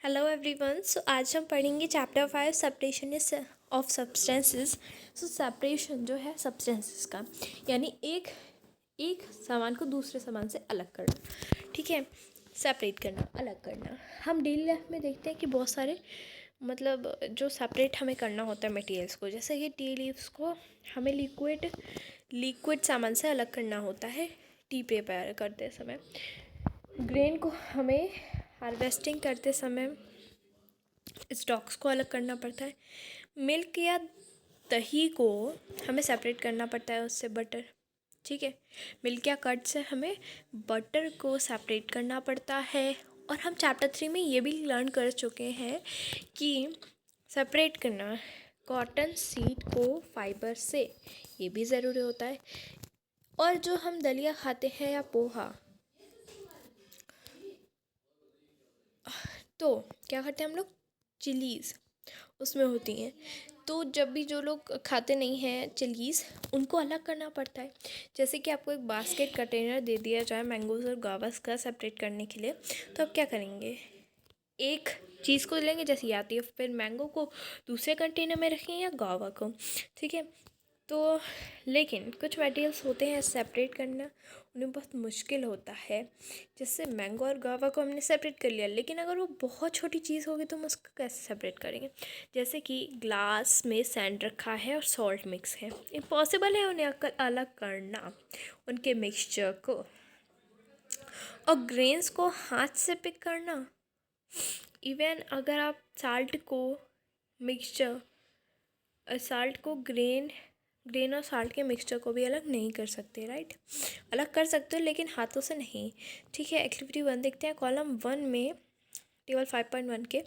Hello everyone. सो आज हम पढ़ेंगे chapter 5 separation of substances. So separation जो है सब्सटेंसेस का, यानी एक एक सामान को दूसरे सामान से अलग करना। ठीक है, सेपरेट करना, अलग करना। हम डेली लाइफ में देखते हैं कि बहुत सारे जो सेपरेट हमें करना होता है मटेरियल्स को, जैसे कि टी लीव्स को हमें लिक्विड सामान से अलग करना होता है टी प्रिपेयर करते समय। ग्रेन को हमें हार्वेस्टिंग करते समय स्टॉक्स को अलग करना पड़ता है। मिल्क या दही को हमें सेपरेट करना पड़ता है उससे बटर। ठीक है, मिल्क या कर्ड से हमें बटर को सेपरेट करना पड़ता है। और हम चैप्टर 3 में ये भी लर्न कर चुके हैं कि सेपरेट करना कॉटन सीड को फाइबर से, ये भी ज़रूरी होता है। और जो हम दलिया खाते हैं या पोहा, तो क्या करते हैं हम लोग, चिलीज़ उसमें होती हैं। तो जब भी जो लोग खाते नहीं हैं चिलीज़, उनको अलग करना पड़ता है। जैसे कि आपको एक बास्केट कंटेनर दे दिया जाए मैंगोज़ और गावास का सेपरेट करने के लिए, तो आप क्या करेंगे, एक चीज़ को लेंगे, जैसे या तो फिर मैंगो को दूसरे कंटेनर में रखें या गावा को। ठीक है, तो लेकिन कुछ मटेरियल्स होते हैं सेपरेट करना उन्हें बहुत मुश्किल होता है। जैसे मैंगो और गावा को हमने सेपरेट कर लिया, लेकिन अगर वो बहुत छोटी चीज़ होगी तो हम उसको कैसे सेपरेट करेंगे। जैसे कि ग्लास में सैंड रखा है और सॉल्ट मिक्स है, इम्पॉसिबल है उन्हें अलग करना, उनके मिक्सचर को। और ग्रेन्स को हाथ से पिक करना, इवन अगर आप साल्ट को ग्रेन और साल्ट के मिक्सचर को भी अलग नहीं कर सकते, राइट। अलग कर सकते हो लेकिन हाथों से नहीं। ठीक है, एक्टिविटी 1 देखते हैं। कॉलम 1 में टेबल 5.1 के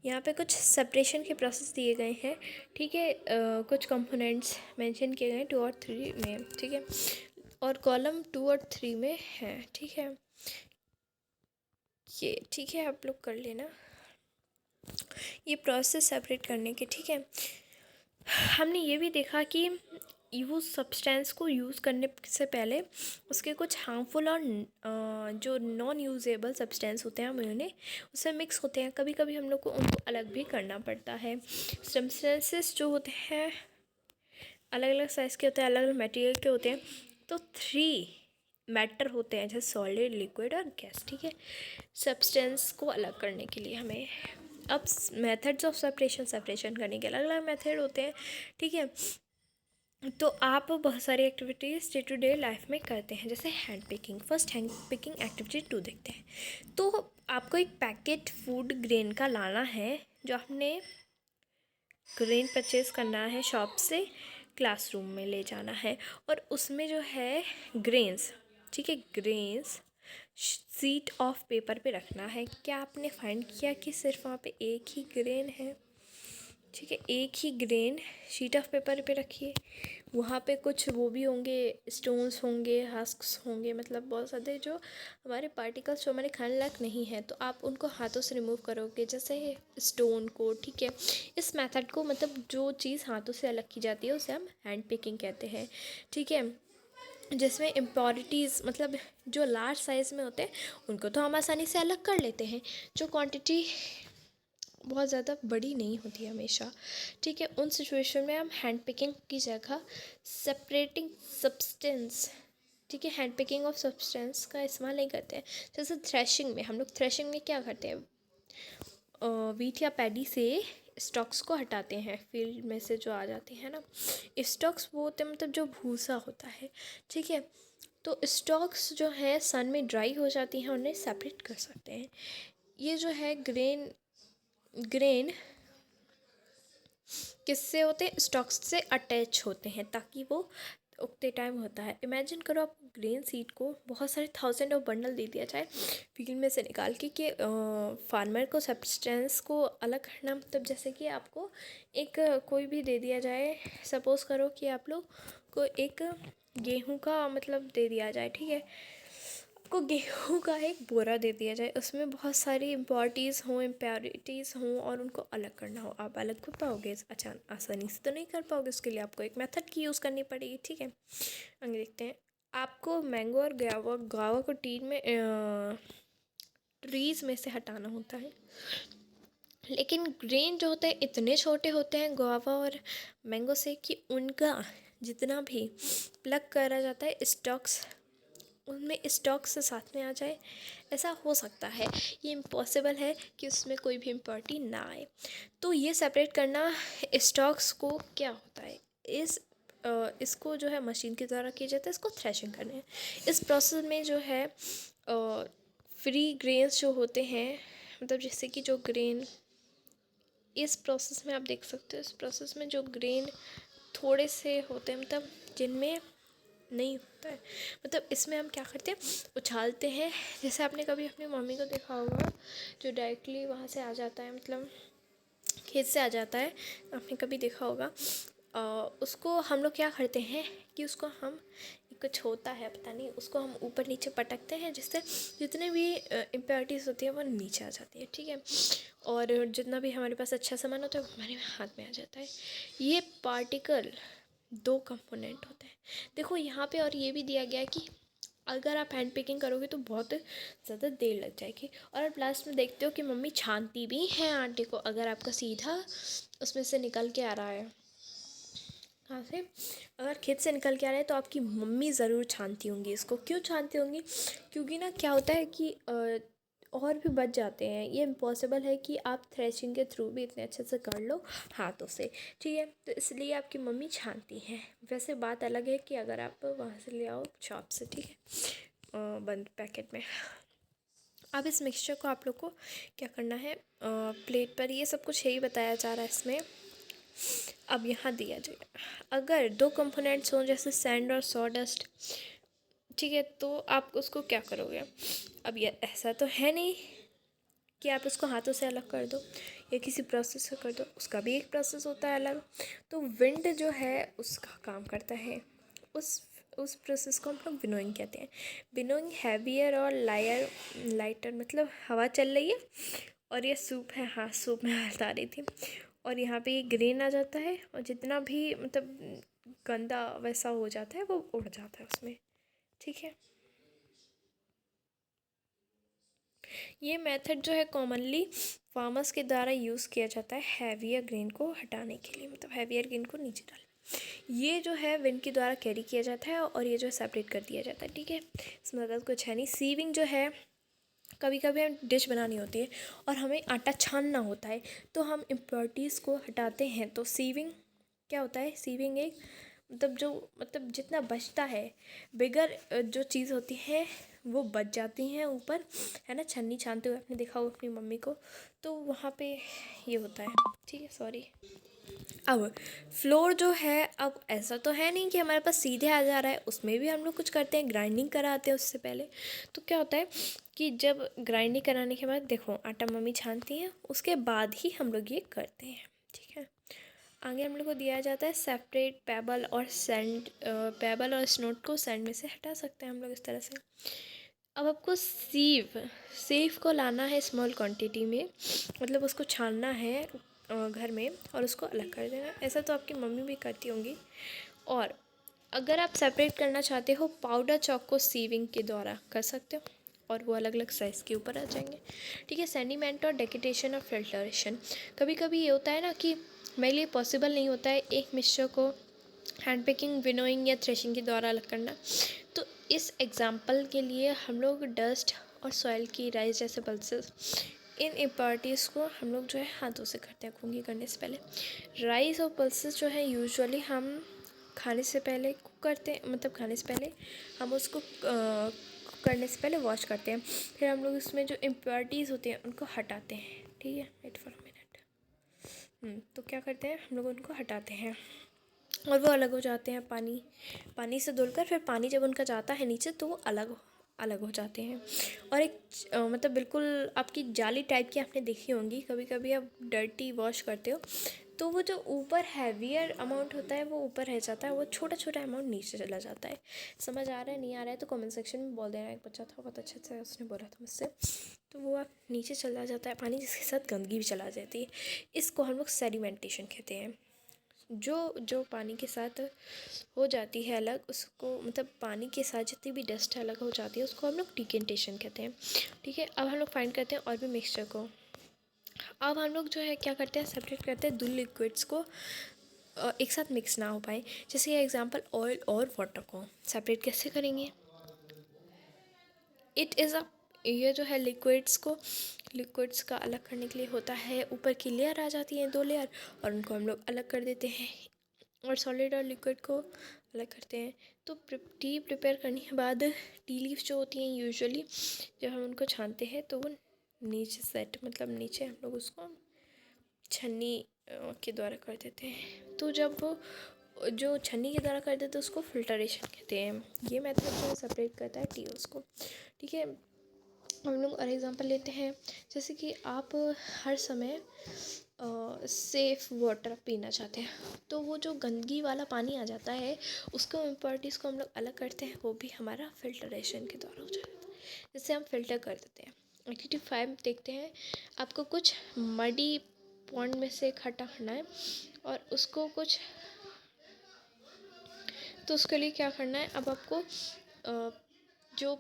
यहाँ पे कुछ सेपरेशन के प्रोसेस दिए गए हैं। ठीक है, कुछ कंपोनेंट्स मेंशन किए गए हैं 2 और 3 में। ठीक है, और कॉलम 2 और 3 में है। ठीक है, ये ठीक है, आप लोग कर लेना ये प्रोसेस सेपरेट करने के। ठीक है, हमने ये भी देखा कि यूज सब्सटेंस को यूज़ करने से पहले उसके कुछ हार्मफुल और जो नॉन यूजेबल सब्सटेंस होते हैं हम उन्हें उससे मिक्स होते हैं। कभी कभी हम लोग को उनको अलग भी करना पड़ता है। सब्सटेंसेस जो होते हैं अलग अलग साइज़ के होते हैं, अलग अलग मटेरियल के होते हैं। तो 3 मैटर होते हैं, जैसे सॉलिड, लिक्विड और गैस। ठीक है, सब्सटेंस को अलग करने के लिए हमें अब मेथड्स ऑफ सेपरेशन करने के अलग अलग मेथड होते हैं। ठीक है, तो आप बहुत सारी activities day to day life में करते हैं, जैसे hand picking. First hand picking activity 2 देखते हैं। तो आपको एक पैकेट फूड ग्रेन का लाना है, जो आपने ग्रेन परचेज़ करना है शॉप से, क्लासरूम में ले जाना है। और उसमें जो है ग्रेन्स, ठीक है, ग्रेन्स शीट ऑफ पेपर पे रखना है। क्या आपने फाइंड किया कि सिर्फ वहाँ पे एक ही ग्रेन है? ठीक है, एक ही ग्रेन शीट ऑफ पेपर पे रखिए। वहाँ पे कुछ वो भी होंगे, स्टोन्स होंगे, हस्क्स होंगे, मतलब बहुत सारे जो हमारे पार्टिकल्स जो हमारे खाने लायक नहीं है, तो आप उनको हाथों से रिमूव करोगे, जैसे स्टोन को। ठीक है, इस मेथड को, मतलब जो चीज़ हाथों से अलग की जाती है उसे हम हैंड पिकिंग कहते हैं। ठीक है, जिसमें इम्प्योरिटीज़, मतलब जो लार्ज साइज़ में होते हैं उनको तो हम आसानी से अलग कर लेते हैं, जो क्वांटिटी बहुत ज़्यादा बड़ी नहीं होती हमेशा। ठीक है, उन सिचुएशन में हम हैंड पिकिंग की जगह सेपरेटिंग सब्सटेंस, ठीक है, हैंड पिकिंग ऑफ सब्सटेंस का इस्तेमाल नहीं करते हैं। जैसे थ्रेशिंग में, हम लोग थ्रेशिंग में क्या करते हैं, वीट या पैडी से स्टॉक्स को हटाते हैं, फील्ड में से जो आ जाते हैं ना स्टॉक्स, वो होते हैं मतलब जो भूसा होता है। ठीक है, तो स्टॉक्स जो है सन में ड्राई हो जाती हैं, उन्हें सेपरेट कर सकते हैं। ये जो है ग्रेन किससे होते हैं, स्टॉक्स से अटैच होते हैं, ताकि वो उगते टाइम होता है। इमेजिन करो आप ग्रेन सीड को बहुत सारे 1000 ऑफ बंडल दे दिया जाए फील्ड में से निकाल के, कि फार्मर को सब्सटेंस को अलग करना, मतलब जैसे कि आपको एक कोई भी दे दिया जाए, सपोज़ करो कि आप लोग को एक गेहूं का मतलब दे दिया जाए। ठीक है, आपको गेहूं का एक बोरा दे दिया जाए, उसमें बहुत सारी इम्प्योरिटीज़ हों और उनको अलग करना हो। आप अलग कर पाओगे? आसानी से तो नहीं कर पाओगे, उसके लिए आपको एक मेथड की यूज़ करनी पड़ेगी। ठीक है, आगे देखते हैं। आपको मैंगो और गावा को ट्रीज़ में से हटाना होता है। लेकिन ग्रेन जो होते हैं इतने छोटे होते हैं गुआवा और मैंगो से कि उनका जितना भी प्लग करा जाता है स्टॉक्स, उनमें स्टॉक्स से साथ में आ जाए, ऐसा हो सकता है। ये इम्पॉसिबल है कि उसमें कोई भी इम्प्योरिटी ना आए। तो ये सेपरेट करना स्टॉक्स को क्या होता है, इसको जो है मशीन के द्वारा किया जाता है, इसको थ्रेशिंग करने हैं। इस प्रोसेस में जो है फ्री ग्रेन्स जो होते हैं, मतलब जैसे कि जो ग्रेन इस प्रोसेस में आप देख सकते हो, इस प्रोसेस में जो ग्रेन थोड़े से होते हैं, मतलब जिनमें नहीं होता है, मतलब इसमें हम क्या करते हैं, उछालते हैं। जैसे आपने कभी अपनी मम्मी को देखा होगा जो डायरेक्टली वहाँ से आ जाता है, मतलब खेत से आ जाता है, आपने कभी देखा होगा। उसको हम लोग क्या करते हैं कि उसको हम, कुछ होता है पता नहीं, उसको हम ऊपर नीचे पटकते हैं, जिससे जितने भी इम्प्योरिटीज़ होती है वो नीचे आ जाती है, ठीक है। और जितना भी हमारे पास अच्छा सामान होता है वो हमारे हाथ में आ जाता है। ये पार्टिकल 2 कंपोनेंट होते हैं। देखो यहाँ पे और ये भी दिया गया है कि अगर आप हैंड पिकिंग करोगे तो बहुत ज़्यादा देर लग जाएगी, और आप लास्ट में देखते हो कि मम्मी छानती भी हैं आटे को, अगर आपका सीधा उसमें से निकल के आ रहा है, कहाँ से, अगर खेत से निकल के आ रहा है तो आपकी मम्मी ज़रूर छानती होंगी इसको। क्यों छानती होंगी, क्योंकि ना क्या होता है कि और भी बच जाते हैं। ये इम्पॉसिबल है कि आप थ्रेशिंग के थ्रू भी इतने अच्छे से कर लो हाथों से, ठीक है। तो इसलिए आपकी मम्मी छानती हैं। वैसे बात अलग है कि अगर आप वहाँ से ले आओ शॉप से, ठीक है, बंद पैकेट में। अब इस मिक्सचर को आप लोग को क्या करना है, प्लेट पर, ये सब कुछ यही बताया जा रहा है इसमें। अब यहाँ दिया जाएगा, अगर 2 कंपोनेंट्स हों जैसे सैंड और सॉडस्ट, ठीक है, तो आप उसको क्या करोगे। अब ये ऐसा तो है नहीं कि आप उसको हाथों से अलग कर दो या किसी प्रोसेस से कर दो, उसका भी एक प्रोसेस होता है अलग। तो विंड जो है उसका काम करता है, उस प्रोसेस को हम लोग विनोइंग कहते हैं। विनोइंग हैवियर और लाइटर, मतलब हवा चल रही है और ये सूप है, हाँ सूप में बता रही थी, और यहाँ पे ये ग्रेन आ जाता है, और जितना भी मतलब गंदा वैसा हो जाता है वो उड़ जाता है उसमें, ठीक है। ये मेथड जो है कॉमनली फार्मर्स के द्वारा यूज़ किया जाता है हैवियर ग्रेन को हटाने के लिए, मतलब हैवियर ग्रेन को नीचे डाल, ये जो है विंड के द्वारा कैरी किया जाता है और ये जो सेपरेट कर दिया जाता है, ठीक है। इसमें ज़्यादा कुछ है नहीं। सीविंग जो है, कभी कभी हम डिश बनानी होती है और हमें आटा छानना होता है, तो हम इम्प्योरिटीज़ को हटाते हैं, तो सीविंग क्या होता है, सीविंग एक मतलब जितना बचता है, बिगर जो चीज़ होती है वो बच जाती हैं ऊपर, है ना, छन्नी छानते हुए आपने देखा होगा अपनी मम्मी को, तो वहाँ पे ये होता है, ठीक है, सॉरी। अब फ्लोर जो है, अब ऐसा तो है नहीं कि हमारे पास सीधे आ जा रहा है, उसमें भी हम लोग कुछ करते हैं, ग्राइंडिंग कराते हैं उससे पहले। तो क्या होता है कि जब ग्राइंडिंग कराने के बाद देखो आटा मम्मी छानती हैं, उसके बाद ही हम लोग ये करते हैं, ठीक है। आगे हम लोग को दिया जाता है सेपरेट पेबल और सैंड, पेबल और स्नोट को सैंड में से हटा सकते हैं हम लोग इस तरह से। अब आपको सेव को लाना है स्मॉल क्वांटिटी में, मतलब उसको छानना है घर में और उसको अलग कर देना। ऐसा तो आपकी मम्मी भी करती होंगी। और अगर आप सेपरेट करना चाहते हो, पाउडर चॉक को सीविंग के द्वारा कर सकते हो और वो अलग अलग साइज़ के ऊपर आ जाएंगे, ठीक है। सेडिमेंट और डेकेटेशन और फिल्ट्रेशन, कभी कभी ये होता है ना कि मेरे लिए पॉसिबल नहीं होता है एक मिक्सचर को हैंड पिकिंग, विनोइंग या थ्रेशिंग के द्वारा अलग करना, तो इस एग्ज़ाम्पल के लिए हम लोग डस्ट और सॉइल की राइस जैसे पल्सेस, इन इम्प्योरिटीज़ को हम लोग जो है हाथों से करते हैं कुकिंग करने से पहले। राइस और पल्सेस जो है यूजुअली हम खाने से पहले कुक करते हैं, मतलब खाने से पहले हम उसको कुक करने से पहले वॉश करते हैं, फिर हम लोग उसमें जो इम्प्योरिटीज़ होती हैं उनको हटाते हैं, ठीक है। Wait for a minute. तो क्या करते हैं हम लोग, उनको हटाते हैं और वो अलग हो जाते हैं, पानी से धुलकर, फिर पानी जब उनका जाता है नीचे तो वो अलग अलग हो जाते हैं। और एक मतलब बिल्कुल आपकी जाली टाइप की आपने देखी होंगी, कभी कभी आप डर्टी वॉश करते हो तो वो जो ऊपर हैवियर अमाउंट होता है वो ऊपर रह जाता है, वो छोटा छोटा अमाउंट नीचे चला जाता है। समझ आ रहा है, नहीं आ रहा है तो कमेंट सेक्शन में बोल देना। एक बच्चा था बहुत अच्छे से, उसने बोला था मुझसे, तो वो आप नीचे चला जाता है पानी, जिसके साथ गंदगी भी चला जाती है। इसको हम लोग सेडिमेंटेशन कहते हैं। जो पानी के साथ हो जाती है अलग, उसको मतलब पानी के साथ जितनी भी डस्ट अलग हो जाती है उसको हम लोग डिकेंटेशन कहते हैं, ठीक है। अब हम लोग फाइंड करते हैं और भी मिक्सचर को। अब हम लोग जो है क्या करते हैं, सेपरेट करते हैं दो लिक्विड्स को एक साथ मिक्स ना हो पाए। जैसे ये एग्जांपल ऑयल और वाटर को सेपरेट कैसे करेंगे, इट इज़ अ, ये जो है लिक्विड्स का अलग करने के लिए होता है, ऊपर की लेयर आ जाती है 2 लेयर और उनको हम लोग अलग कर देते हैं और सॉलिड और लिक्विड को अलग करते हैं। तो टी प्रिपेयर करने के बाद टी लीव्स जो होती हैं यूजुअली जब हम उनको छानते हैं तो वो नीचे सेट मतलब नीचे हम लोग उसको छन्नी के द्वारा कर देते हैं। तो जब वो जो छन्नी के द्वारा कर देते हैं उसको फिल्टरेशन कहते हैं। ये मेथड जो है सेपरेट करता है टीओस को, ठीक है। हम लोग और एग्जांपल लेते हैं, जैसे कि आप हर समय सेफ़ वाटर पीना चाहते हैं, तो वो जो गंदगी वाला पानी आ जाता है उसको इम्प्योरिटीज़ को हम लोग अलग करते हैं, वो भी हमारा फिल्टरेशन के द्वारा हो जाता है, जिससे हम फिल्टर कर देते हैं। एक्टिविटी 5 देखते हैं, आपको कुछ मडी पॉन्ड में से इकट्ठा करना है और उसको कुछ, तो उसके लिए क्या करना है, अब आपको जो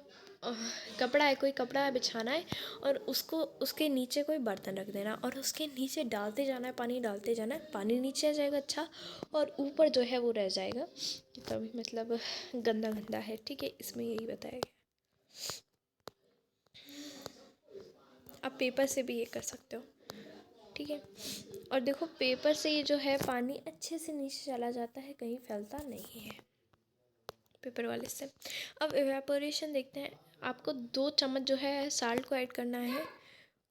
कपड़ा है, कोई कपड़ा है बिछाना है और उसको उसके नीचे कोई बर्तन रख देना और उसके नीचे डालते जाना है, पानी डालते जाना है, पानी नीचे आ जाएगा अच्छा, और ऊपर जो है वो रह जाएगा कि तभी मतलब गंदा गंदा है, ठीक है। इसमें यही बताया गया। आप पेपर से भी ये कर सकते हो, ठीक है। और देखो पेपर से ये जो है पानी अच्छे से नीचे चला जाता है, कहीं फैलता नहीं है पेपर वाले से। अब इवेपोरेशन देखते हैं, आपको 2 चम्मच जो है साल्ट को ऐड करना है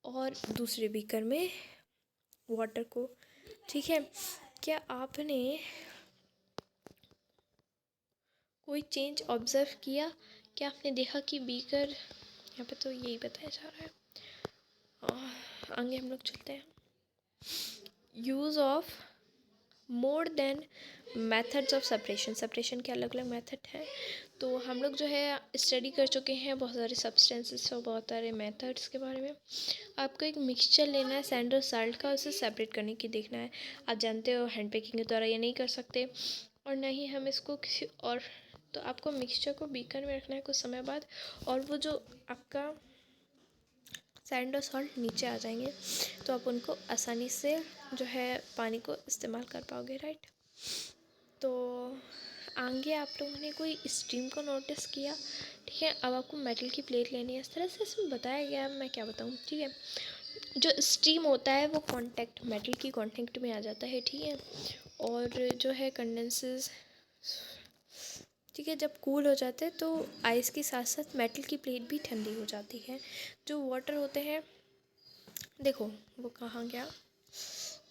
और दूसरे बीकर में वाटर को, ठीक है। क्या आपने कोई चेंज ऑब्ज़र्व किया, क्या आपने देखा कि बीकर, यहाँ पे तो यही बताया जा रहा है। आगे हम लोग चलते हैं, use of more than methods of separation के अलग अलग मेथड हैं। तो हम लोग जो है स्टडी कर चुके हैं बहुत सारे सब्सटेंसेस और बहुत सारे मेथड्स के बारे में। आपको एक मिक्सचर लेना है सैंड और साल्ट का, उसे सेपरेट करने की देखना है। आप जानते हो हैंड पैकिंग के द्वारा ये नहीं कर सकते और ना ही हम इसको किसी और, तो आपको मिक्सचर को बीकर में रखना है कुछ समय बाद, और वो जो आपका सैंड और सॉल्ट नीचे आ जाएंगे तो आप उनको आसानी से जो है पानी को इस्तेमाल कर पाओगे, राइट। तो आगे आप लोगों ने कोई स्टीम को नोटिस किया, ठीक है। अब आपको मेटल की प्लेट लेनी है, इस तरह से इसमें बताया गया है, मैं क्या बताऊँ, ठीक है। जो स्टीम होता है वो कांटेक्ट मेटल की कांटेक्ट में आ जाता है, ठीक है। और जो है कंडेंसेस, ठीक है, जब कूल हो जाते हैं तो आइस के साथ साथ मेटल की प्लेट भी ठंडी हो जाती है। जो वाटर होते हैं, देखो वो कहाँ गया,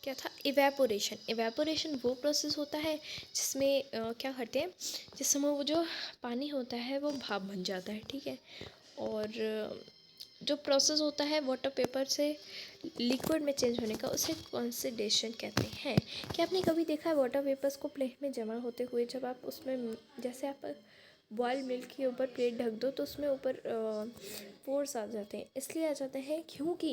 क्या था, इवेपोरेशन वो प्रोसेस होता है जिसमें क्या करते हैं, जिसमें वो जो पानी होता है वो भाप बन जाता है, ठीक है। और जो प्रोसेस होता है वाटर पेपर से लिक्विड में चेंज होने का, उसे कंडेंसेशन कहते हैं। क्या आपने कभी देखा है वाटर वेपर्स को प्लेट में जमा होते हुए, जब आप उसमें जैसे आप बॉयल मिल्क के ऊपर प्लेट ढक दो तो उसमें ऊपर पोर्स आ जाते हैं, इसलिए आ जाते हैं क्योंकि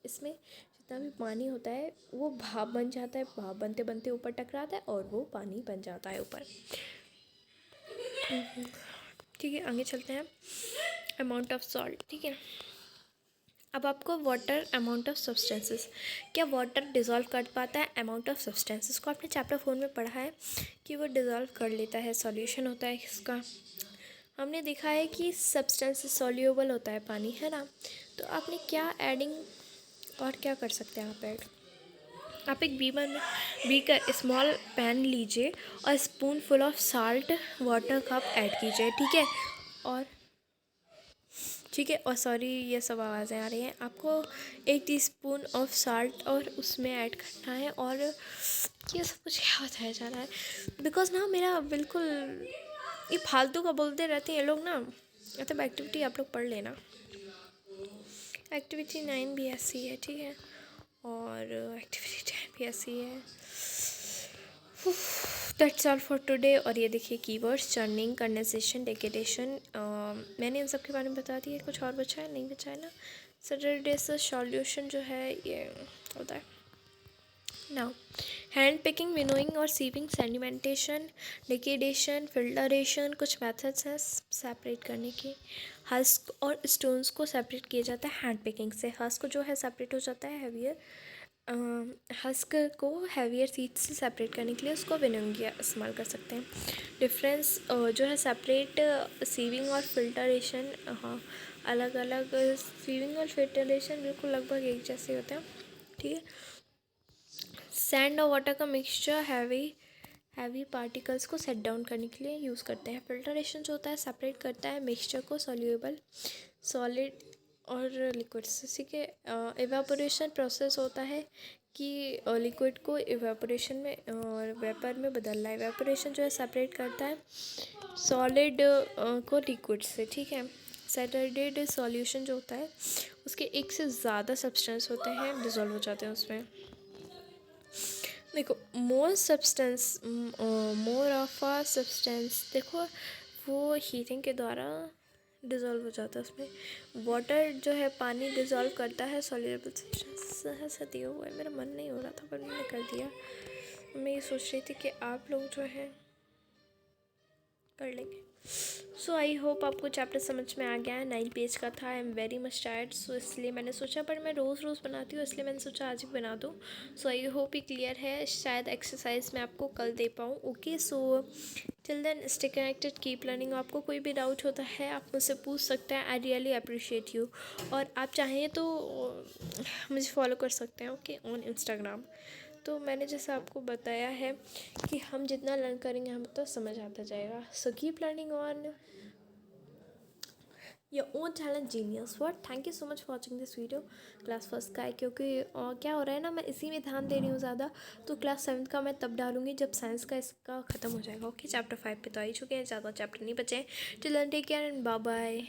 इसमें जितना भी पानी होता है वो भाप बन जाता है, भाप बनते बनते ऊपर टकराता है और वो पानी बन जाता है ऊपर, ठीक है। आगे चलते हैं, अमाउंट ऑफ सॉल्ट, ठीक है। अब आपको वाटर अमाउंट ऑफ सब्सटेंसेस, क्या वाटर डिज़ोल्व कर पाता है अमाउंट ऑफ सब्सटेंसेस को, आपने चैप्टर 4 में पढ़ा है कि वो डिज़ोल्व कर लेता है, सॉल्यूशन होता है इसका। हमने देखा है कि सब्सटेंसेस सॉल्यूबल होता है पानी, है ना। तो आपने क्या एडिंग और क्या कर सकते हैं आप ऐड, आप एक बीकर स्मॉल पैन लीजिए और spoon full of salt water cup add कीजिए, ठीक है। और ठीक है, और सॉरी ये सब आवाज़ें आ रही हैं, आपको 1 टीस्पून ऑफ साल्ट और उसमें ऐड करना है। और ये सब कुछ क्या बताया जा रहा है, बिकॉज ना मेरा बिल्कुल ये फालतू का बोलते रहते हैं ये लोग ना। मतलब एक्टिविटी आप लोग पढ़ लेना, एक्टिविटी 9 भी ऐसी है, ठीक है, और एक्टिविटी 10 भी ऐसी है। That's all for today. और ये देखिए कीवर्ड्स, चर्निंग, कंडेंसेशन, डेकेडेशन, मैंने इन सब के बारे में बता दिया। कुछ और बचा है, नहीं बचा है ना। सैटरडे से सॉल्यूशन जो है ये होता है, नाउ हैंड पिकिंग, विनोइंग और सीविंग, सेडिमेंटेशन, लिक्विडेशन, फिल्टरेशन, कुछ मेथड्स हैं सेपरेट करने के। हस्क और स्टोन्स को सेपरेट किया जाता है हैंड पिकिंग से। हस्क जो है सेपरेट हो जाता है हैवियर, हस्क को हैवियर सीड्स से सेपरेट करने के लिए उसको विनोइंग या इस्तेमाल कर सकते हैं। डिफरेंस जो है सेपरेट सीविंग और फिल्टरेशन, हाँ अलग अलग। सीविंग और फिल्टरेशन बिल्कुल लगभग एक जैसे होते हैं, ठीक है। सैंड और वाटर का मिक्सचर हैवी पार्टिकल्स को सेट डाउन करने के लिए यूज़ करते हैं। फिल्टरेशन जो होता है सेपरेट करता है मिक्सचर को सॉल्यूबल, सॉलिड और लिक्विड से। ठीक है। इवेपोरेशन प्रोसेस होता है कि लिक्विड को इवेपोरेशन में और वेपर में बदलना है। इवेपोरेशन जो है सेपरेट करता है सॉलिड को लिक्विड से, ठीक है। सैचुरेटेड सॉल्यूशन जो होता है उसके एक से ज़्यादा सब्सटेंस होते हैं, डिज़ोल्व हो जाते हैं उसमें। देखो मोर ऑफ आ सब्सटेंस, देखो वो हीटिंग के द्वारा डिज़ोल्व हो जाता है उसमें। वाटर जो है पानी डिज़ोल्व करता है सॉल्युबल सब्सटेंस। ऐसा दिया हुआ है, मेरा मन नहीं हो रहा था पर मैंने कर दिया। मैं ये सोच रही थी कि आप लोग जो है कर लेंगे। सो आई होप आपको चैप्टर समझ में आ गया है। 9 पेज का था। I am very much tired, so इसलिए मैंने सोचा, पर मैं रोज़ बनाती हूँ इसलिए मैंने सोचा आज ही बना दूँ। सो आई होप ये क्लियर है। शायद एक्सरसाइज मैं आपको कल दे पाऊँ। Okay, so till then stay connected, keep learning. आपको कोई भी डाउट होता है आप मुझसे पूछ सकते हैं। I really appreciate you. और आप चाहें तो मुझे फॉलो कर सकते हैं, ओके, ऑन इंस्टाग्राम। तो मैंने जैसे आपको बताया है कि हम जितना लर्न करेंगे हम तो समझ आता जाएगा। So keep learning on your own talent genius. What, thank you so much for watching this video class first का है, क्योंकि क्या हो रहा है ना, मैं इसी में ध्यान दे रही हूँ ज़्यादा। तो क्लास 7 का मैं तब डालूंगी जब साइंस का इसका ख़त्म हो जाएगा। ओके, चैप्टर 5 पे तो आ ही चुके हैं, ज़्यादा चैप्टर नहीं बचे हैं। Till then take care and bye bye.